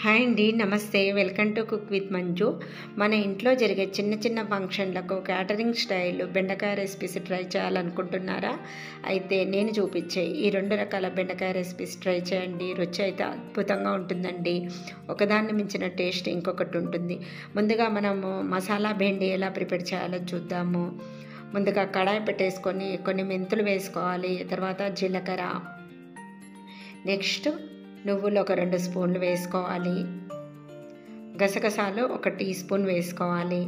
Hi అండి, నమస్తే. Welcome to cook with Manju. మన ఇంట్లో జరిగే చిన్న చిన్న ఫంక్షన్లకు క్యాటరింగ్ స్టైల్ బెండకాయ రెసిపీస్ ట్రై చేయాలనుకుంటున్నారా? అయితే నేను చూపించే ఈ 2 రకాల బెండకాయ రెసిపీస్ ట్రై చేయండి. రుచి అయితే అద్భుతంగా ఉంటుందండి. ఒకదాన్ని మించిన టేస్ట్ ఇంకొకటి ఉంటుంది. ముందుగా మనము మసాలా బెండి ఎలా ప్రిపేర్ చేయాలో చూద్దాము. ముందుగా కడాయి పెట్టేసుకొని కొన్ని మెంతులు వేసుకోవాలి. తర్వాత జీలకర్ర, నెక్స్ట్ నువ్వులు ఒక 2 స్పూన్లు వేసుకోవాలి. గసగసాలు 1 టీ స్పూన్ వేసుకోవాలి.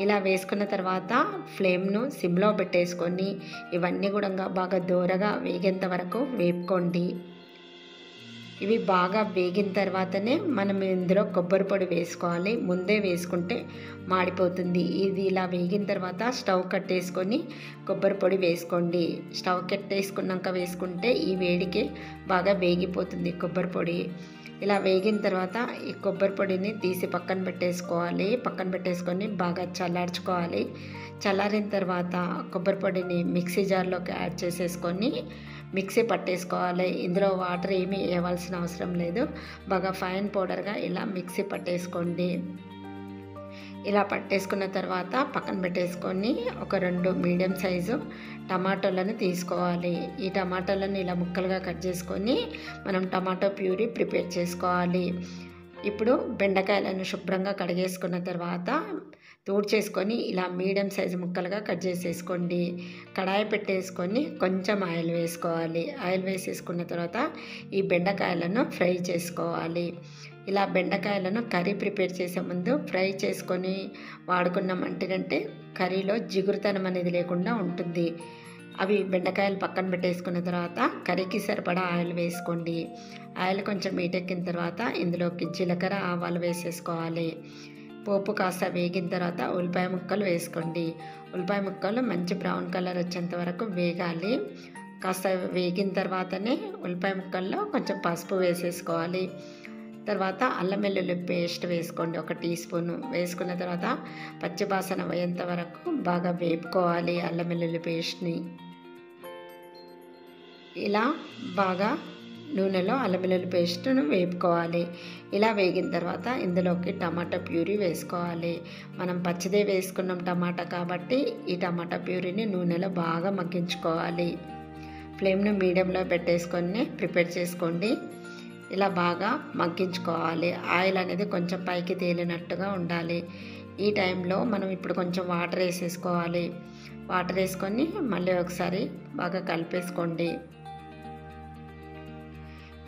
ఇలా వేసుకున్న తర్వాత ఫ్లేమ్ను సిమ్లో పెట్టేసుకొని ఇవన్నీ కూడా బాగా దూరగా వేగేంత వరకు వేపుకోండి. ఇవి బాగా వేగిన తర్వాతనే మనం ఇందులో కొబ్బరి పొడి వేసుకోవాలి. ముందే వేసుకుంటే మాడిపోతుంది. ఇది ఇలా వేగిన తర్వాత స్టవ్ కట్టేసుకొని కొబ్బరి పొడి వేసుకోండి. స్టవ్ కట్టేసుకున్నాక వేసుకుంటే ఈ వేడికి బాగా వేగిపోతుంది కొబ్బరి పొడి. ఇలా వేగిన తర్వాత ఈ కొబ్బరి పొడిని తీసి పక్కన పెట్టేసుకోవాలి. పక్కన పెట్టేసుకొని బాగా చల్లార్చుకోవాలి. చల్లారిన తర్వాత కొబ్బరి పొడిని మిక్సీ జార్లోకి యాడ్ చేసేసుకొని మిక్సీ పట్టేసుకోవాలి. ఇందులో వాటర్ ఏమీ వేయవలసిన అవసరం లేదు. బాగా ఫైన్ పౌడర్గా ఇలా మిక్సీ పట్టేసుకోండి. ఇలా పట్టేసుకున్న తర్వాత పక్కన పెట్టేసుకొని ఒక 2 మీడియం సైజు టమాటోలను తీసుకోవాలి. ఈ టమాటోలను ఇలా ముక్కలుగా కట్ చేసుకొని మనం టమాటో ప్యూరీ ప్రిపేర్ చేసుకోవాలి. ఇప్పుడు బెండకాయలను శుభ్రంగా కడిగేసుకున్న తర్వాత తూడ్చేసుకొని ఇలా మీడియం సైజు ముక్కలుగా కట్ చేసేసుకోండి. కడాయి పెట్టేసుకొని కొంచెం ఆయిల్ వేసుకోవాలి. ఆయిల్ వేసేసుకున్న తర్వాత ఈ బెండకాయలను ఫ్రై చేసుకోవాలి. ఇలా బెండకాయలను కర్రీ ప్రిపేర్ చేసే ముందు ఫ్రై చేసుకొని వాడుకున్నామంటే కర్రీలో జిగురుతనం అనేది లేకుండా ఉంటుంది. అవి బెండకాయలు పక్కన పెట్టేసుకున్న తర్వాత కర్రీకి సరిపడా ఆయిల్ వేసుకోండి. ఆయిల్ కొంచెం మీటెక్కిన తర్వాత ఇందులోకి జీలకర్ర, ఆవాలు వేసేసుకోవాలి. పోపు కాస్త వేగిన తర్వాత ఉల్లిపాయ ముక్కలు వేసుకోండి. ఉల్లిపాయ ముక్కలు మంచి బ్రౌన్ కలర్ వచ్చేంత వరకు వేగాలి. కాస్త వేగిన తర్వాతనే ఉల్లిపాయ ముక్కల్లో కొంచెం పసుపు వేసేసుకోవాలి. తర్వాత అల్లం వెల్లుల్లి పేస్ట్ వేసుకోండి 1 టీ స్పూను. వేసుకున్న తర్వాత పచ్చివాసన పోయేంత వరకు బాగా వేపుకోవాలి అల్లం వెల్లుల్లి పేస్ట్ని. ఇలా బాగా నూనెలో అల్లం వెల్లుల్లి పేస్ట్ను వేపుకోవాలి. ఇలా వేగిన తర్వాత ఇందులోకి టమాటా ప్యూరీ వేసుకోవాలి. మనం పచ్చిదే వేసుకున్నాం టమాటా కాబట్టి ఈ టమాటా ప్యూరీని నూనెలో బాగా మగ్గించుకోవాలి. ఫ్లేమ్ను మీడియంలో పెట్టేసుకొని ప్రిపేర్ చేసుకోండి. ఇలా బాగా మగ్గించుకోవాలి. ఆయిల్ అనేది కొంచెం పైకి తేలినట్టుగా ఉండాలి. ఈ టైంలో మనం ఇప్పుడు కొంచెం వాటర్ వేసేసుకోవాలి. వాటర్ వేసుకొని మళ్ళీ ఒకసారి బాగా కలిపేసుకోండి.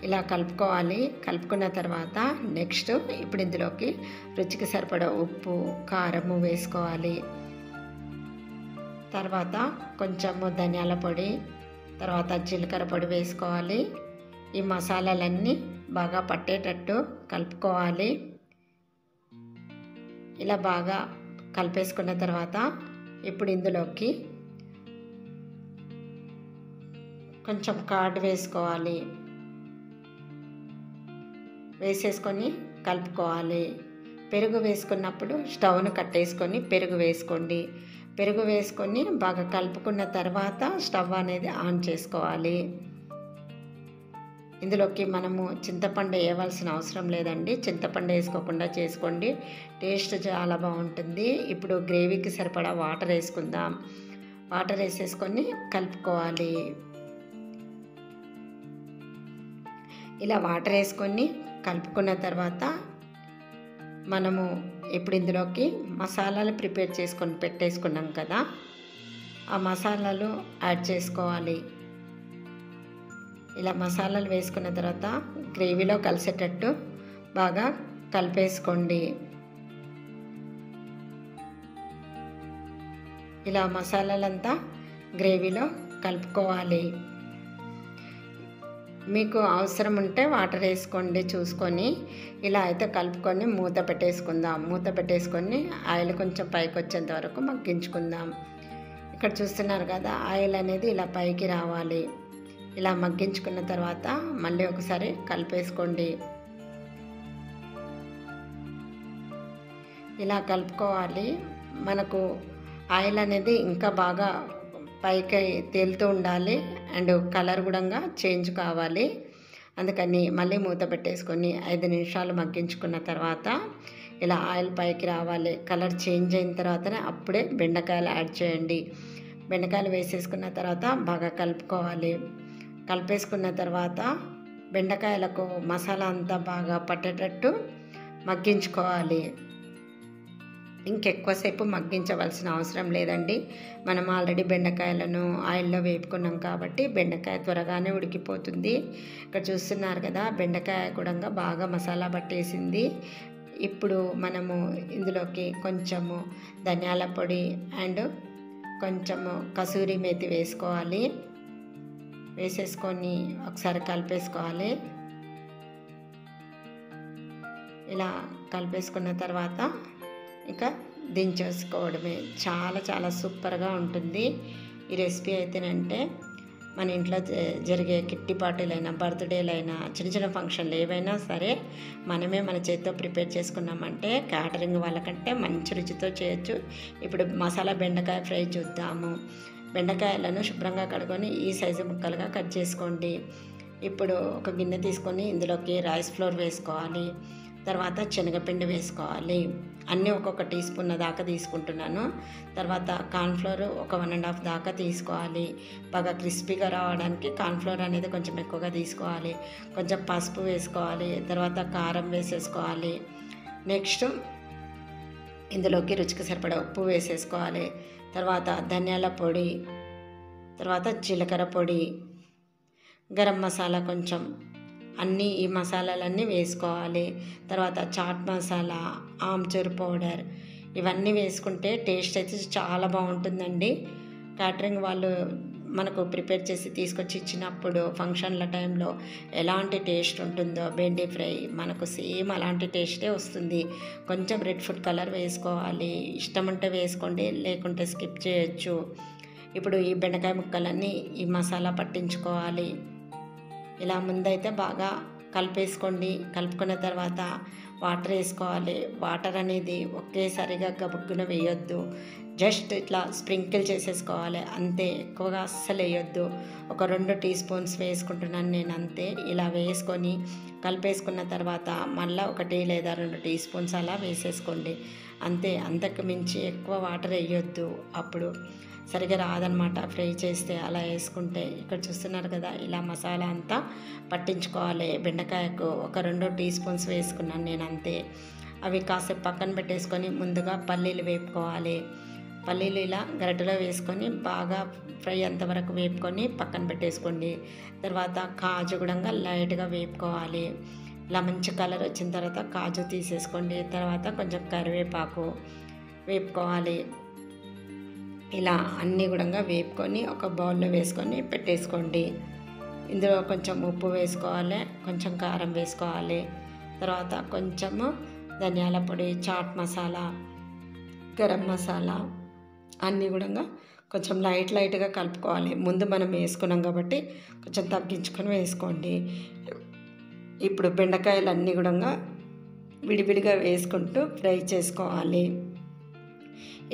ఇలా కలుపుకోవాలి. కలుపుకున్న తర్వాత నెక్స్ట్ ఇప్పుడు ఇందులోకి రుచికి సరిపడా ఉప్పు, కారము వేసుకోవాలి. తర్వాత కొంచెము ధనియాల పొడి, తర్వాత జీలకర్ర పొడి వేసుకోవాలి. ఈ మసాలాలన్నీ బాగా పట్టేటట్టు కలుపుకోవాలి. ఇలా బాగా కలిపేసుకున్న తర్వాత ఇప్పుడు ఇందులోకి కొంచెం కర్డ్ వేసుకోవాలి. వేసేసుకొని కలుపుకోవాలి. పెరుగు వేసుకున్నప్పుడు స్టవ్ను కట్టేసుకొని పెరుగు వేసుకోండి. పెరుగు వేసుకొని బాగా కలుపుకున్న తర్వాత స్టవ్ అనేది ఆన్ చేసుకోవాలి. ఇందులోకి మనము చింతపండు వేయవలసిన అవసరం లేదండి. చింతపండు వేసుకోకుండా చేసుకోండి, టేస్ట్ చాలా బాగుంటుంది. ఇప్పుడు గ్రేవీకి సరిపడా వాటర్ వేసుకుందాం. వాటర్ వేసేసుకొని కలుపుకోవాలి. ఇలా వాటర్ వేసుకొని కలుపుకున్న తర్వాత మనము ఇప్పుడు ఇందులోకి మసాలాలు ప్రిపేర్ చేసుకొని పెట్టేసుకున్నాం కదా, ఆ మసాలాలు యాడ్ చేసుకోవాలి. ఇలా మసాలాలు వేసుకున్న తర్వాత గ్రేవీలో కలిసేటట్టు బాగా కలిపేసుకోండి. ఇలా మసాలాలంతా గ్రేవీలో కలుపుకోవాలి. మీకు అవసరం ఉంటే వాటర్ వేసుకోండి చూసుకొని. ఇలా అయితే కలుపుకొని మూత పెట్టేసుకుందాం. మూత పెట్టేసుకొని ఆయిల్ కొంచెం పైకి వచ్చేంత వరకు మగ్గించుకుందాం. ఇక్కడ చూస్తున్నారు కదా, ఆయిల్ అనేది ఇలా పైకి రావాలి. ఇలా మగ్గించుకున్న తర్వాత మళ్ళీ ఒకసారి కలిపేసుకోండి. ఇలా కలుపుకోవాలి. మనకు ఆయిల్ అనేది ఇంకా బాగా పైకి తేలుతూ ఉండాలి అండ్ కలర్ కూడా చేంజ్ కావాలి. అందుకని మళ్ళీ మూత పెట్టేసుకొని 5 నిమిషాలు మగ్గించుకున్న తర్వాత ఇలా ఆయిల్ పైకి రావాలి, కలర్ చేంజ్ అయిన తర్వాతనే అప్పుడే బెండకాయలు యాడ్ చేయండి. బెండకాయలు వేసేసుకున్న తర్వాత బాగా కలుపుకోవాలి. కలిపేసుకున్న తర్వాత బెండకాయలకు మసాలా అంతా బాగా పట్టేటట్టు మగ్గించుకోవాలి. ఇంకెక్కువసేపు మగ్గించవలసిన అవసరం లేదండి. మనం ఆల్రెడీ బెండకాయలను ఆయిల్లో వేపుకున్నాం కాబట్టి బెండకాయ త్వరగానే ఉడికిపోతుంది. ఇక్కడ చూస్తున్నారు కదా, బెండకాయ కూడా బాగా మసాలా పట్టేసింది. ఇప్పుడు మనము ఇందులోకి కొంచెము ధనియాల పొడి అండ్ కొంచెము కసూరి మేతి వేసుకోవాలి. వేసేసుకొని ఒకసారి కలిపేసుకోవాలి. ఇలా కలిపేసుకున్న తర్వాత ఇంకా దించేసుకోవడమే. చాలా చాలా సూపర్గా ఉంటుంది ఈ రెసిపీ అయితేనంటే. మన ఇంట్లో జరిగే కిట్టి పార్టీలైనా, బర్త్డేలైనా, చిన్న చిన్న ఫంక్షన్లు ఏవైనా సరే మనమే మన చేతితో ప్రిపేర్ చేసుకున్నామంటే క్యాటరింగ్ వాళ్ళకంటే మంచి రుచితో చేయొచ్చు. ఇప్పుడు మసాలా బెండకాయ ఫ్రై చూద్దాము. బెండకాయలను శుభ్రంగా కడుక్కొని ఈ సైజు ముక్కలుగా కట్ చేసుకోండి. ఇప్పుడు ఒక గిన్నె తీసుకొని ఇందులోకి రైస్ ఫ్లోర్ వేసుకోవాలి. తర్వాత శనగపిండి వేసుకోవాలి. అన్నీ ఒక్కొక్క టీ స్పూన్ దాకా తీసుకుంటున్నాను. తర్వాత కార్న్ఫ్లోర్ ఒక 1.5 దాకా తీసుకోవాలి. బాగా క్రిస్పీగా రావడానికి కార్న్ఫ్లోర్ అనేది కొంచెం ఎక్కువగా తీసుకోవాలి. కొంచెం పసుపు వేసుకోవాలి. తర్వాత కారం వేసేసుకోవాలి. నెక్స్ట్ ఇందులోకి రుచికి సరిపడా ఉప్పు వేసేసుకోవాలి. తర్వాత ధనియాల పొడి, తర్వాత జీలకర్ర పొడి, గరం మసాలా కొంచెం, అన్నీ ఈ మసాలాలన్నీ వేసుకోవాలి. తర్వాత చాట్ మసాలా, ఆమ్చూర్ పౌడర్ ఇవన్నీ వేసుకుంటే టేస్ట్ అయితే చాలా బాగుంటుందండి. క్యాటరింగ్ వాళ్ళు మనకు ప్రిపేర్ చేసి తీసుకొచ్చి ఇచ్చినప్పుడు ఫంక్షన్ల టైంలో ఎలాంటి టేస్ట్ ఉంటుందో బెండి ఫ్రై మనకు సేమ్ అలాంటి టేస్టే వస్తుంది. కొంచెం రెడ్ ఫుడ్ కలర్ వేసుకోవాలి. ఇష్టం ఉంటే వేసుకోండి, లేకుంటే స్కిప్ చేయొచ్చు. ఇప్పుడు ఈ బెండకాయ ముక్కలన్నీ ఈ మసాలా పట్టించుకోవాలి. ఇలా ముందైతే బాగా కలిపేసుకోండి. కలుపుకున్న తర్వాత వాటర్ వేసుకోవాలి. వాటర్ అనేది ఒకేసారిగా గబుక్కున వేయొద్దు. జస్ట్ ఇట్లా స్ప్రింకిల్ చేసేసుకోవాలి అంతే. ఎక్కువగా అస్సలు వేయొద్దు. ఒక 2 టీ స్పూన్స్ వేసుకుంటున్నాను నేను అంతే. ఇలా వేసుకొని కలిపేసుకున్న తర్వాత మళ్ళీ 1 లేదా 2 టీ స్పూన్స్ అలా వేసేసుకోండి అంతే. అంతకు మించి ఎక్కువ వాటర్ వేయొద్దు, అప్పుడు సరిగా రాదనమాట ఫ్రై చేస్తే అలా వేసుకుంటే. ఇక్కడ చూస్తున్నారు కదా, ఇలా మసాలా అంతా పట్టించుకోవాలి. బెండకాయకు ఒక 2 టీ స్పూన్స్ వేసుకున్నాను నేను అంతే. అవి కాసేపు పక్కన పెట్టేసుకొని ముందుగా పల్లీలు వేపుకోవాలి. పల్లీలు ఇలా గరిటెలో వేసుకొని బాగా ఫ్రై అంతవరకు వేపుకొని పక్కన పెట్టేసుకోండి. తర్వాత కాజు కూడా లైట్గా వేపుకోవాలి. ఇలా మంచి కలర్ వచ్చిన తర్వాత కాజు తీసేసుకోండి. తర్వాత కొంచెం కరివేపాకు వేపుకోవాలి. ఇలా అన్నీ కూడా వేపుకొని ఒక బౌల్లో వేసుకొని పెట్టేసుకోండి. ఇందులో కొంచెం ఉప్పు వేసుకోవాలి, కొంచెం కారం వేసుకోవాలి. తర్వాత కొంచెము ధనియాల పొడి, చాట్ మసాలా, గరం మసాలా అన్నీ కూడా కొంచెం లైట్గా కలుపుకోవాలి. ముందు మనం వేసుకున్నాం కాబట్టి కొంచెం తగ్గించుకొని వేసుకోండి. ఇప్పుడు బెండకాయలు అన్నీ కూడా విడివిడిగా వేసుకుంటూ ఫ్రై చేసుకోవాలి.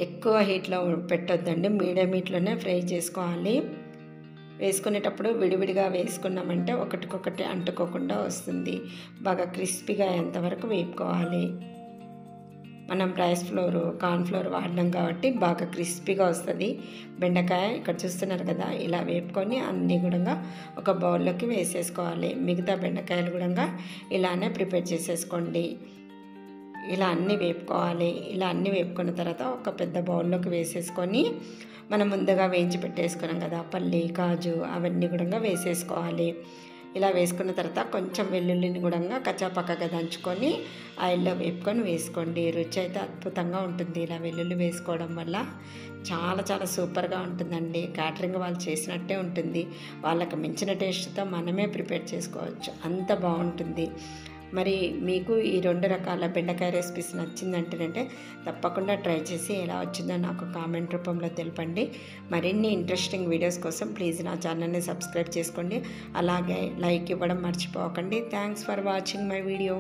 ఎక్కువ హీట్లో పెట్టొద్దండి, మీడియం హీట్లోనే ఫ్రై చేసుకోవాలి. వేసుకునేటప్పుడు విడివిడిగా వేసుకున్నామంటే ఒకటికొకటి అంటుకోకుండా వస్తుంది. బాగా క్రిస్పీగా అయ్యేంతవరకు వేపుకోవాలి. మనం రైస్ ఫ్లోర్, కార్న్ఫ్లోర్ వాడినాం కాబట్టి బాగా క్రిస్పీగా వస్తుంది బెండకాయ. ఇక్కడ చూస్తున్నారు కదా, ఇలా వేపుకొని అన్నీ కూడా ఒక బౌల్లోకి వేసేసుకోవాలి. మిగతా బెండకాయలు కూడా ఇలానే ప్రిపేర్ చేసేసుకోండి. ఇలా అన్నీ వేపుకోవాలి. ఇలా అన్నీ వేపుకున్న తర్వాత ఒక పెద్ద బౌల్లోకి వేసేసుకొని మనం ముందుగా వేయించి పెట్టేసుకున్నాం కదా పల్లి, కాజు అవన్నీ కూడా వేసేసుకోవాలి. ఇలా వేసుకున్న తర్వాత కొంచెం వెల్లుల్లిని కూడా కచ్చాపక్కగా దంచుకొని ఆయిల్లో వేపుకొని వేసుకోండి. రుచి అయితే అద్భుతంగా ఉంటుంది. ఇలా వెల్లుల్లి వేసుకోవడం వల్ల చాలా చాలా సూపర్గా ఉంటుందండి. క్యాటరింగ్ వాళ్ళు చేసినట్టే ఉంటుంది. వాళ్ళకి మించిన టేస్ట్తో మనమే ప్రిపేర్ చేసుకోవచ్చు, అంత బాగుంటుంది. మరి మీకు ఈ 2 రకాల బెండకాయ రెసిపీస్ నచ్చిందంటేనంటే తప్పకుండా ట్రై చేసి ఎలా వచ్చిందో నాకు కామెంట్ రూపంలో తెలపండి. మరిన్ని ఇంట్రెస్టింగ్ వీడియోస్ కోసం ప్లీజ్ నా ఛానల్ని సబ్స్క్రైబ్ చేసుకోండి. అలాగే లైక్ ఇవ్వడం మర్చిపోకండి. Thanks for watching my video.